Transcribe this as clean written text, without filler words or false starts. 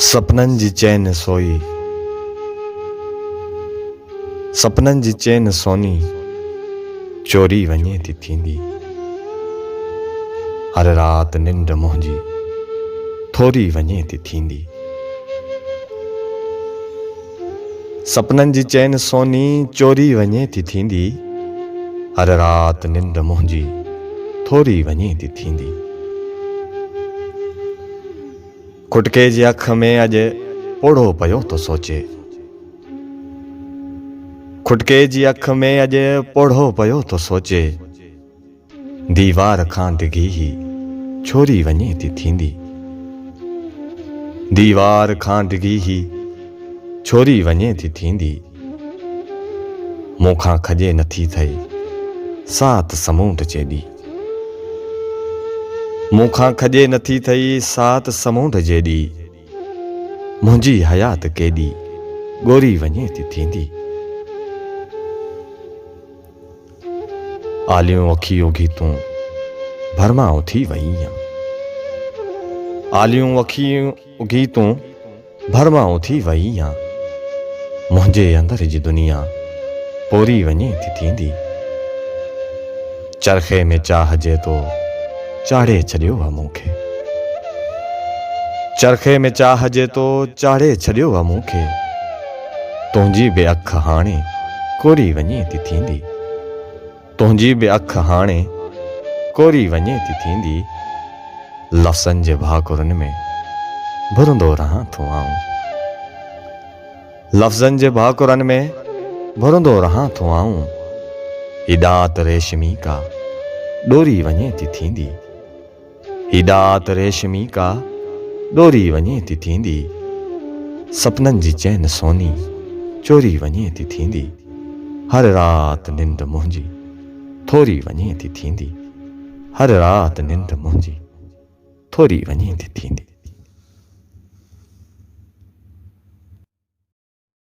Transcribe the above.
सपननि जी चैन सोई, सपननि जी चैन सोनी चोरी वञे थी थींदी। हर राति निंड मुंहिंजी थोरी वञे थी थींदी। सपननि जी चैन सोनी चोरी वञे थी थींदी। हर राति निंड मुंहिंजी थोरी वञे थी थींदी। खुटके जी अख में अॼु पोड़ो पियो थो सोचे। खुटके जी अख में अॼु पोड़ो पियो थो सोचे। दीवार खां डिघी ही छोरी वञे थी थींदी। दीवार खां डिघी ही छोरी वञे थी थींदी। मूंखां खॼे नथी थई सात समूंड जेॾी। मूंखां खॼे नथी थई सात समूंड जेॾी। मुंहिंजी हयात केॾी ॻोरी वञे थी थींदी। आलियूं अखियूं गीतूं भरमाऊं थी वईयां। आलियूं अखियूं गीतूं भरमाऊं थी वईयां। मुंहिंजे अंदर जी दुनिया पोरी वञे थी थींदी। चरखे में चाह जे तो चाढ़े छॾियो आहे मूंखे। चरखे में चाह जे तो चाढ़े छॾियो आहे मूंखे। तुंहिंजी बि अख हाणे कोरी वञे थी थींदी। तुंहिंजी बि अख हाणे कोरी वञे थी थींदी। लफ़्ज़नि जे भाकुरनि में भुरंदो रहां थो आऊं। लफ़्ज़नि जे भाकुरनि में भुरंदो रहां थो आऊं। ही ॾात रेशमी का ॾोरी वञे थी थींदी। ही ॾात रेशमी का ॾोरी वञे थी थींदी। सपननि जी चैन सोनी चोरी वञे थी थींदी। हर राति निंड मुंहिंजी थोरी वञे थी थींदी। हर राति निंड मुंहिंजी थोरी वञे थी थींदी।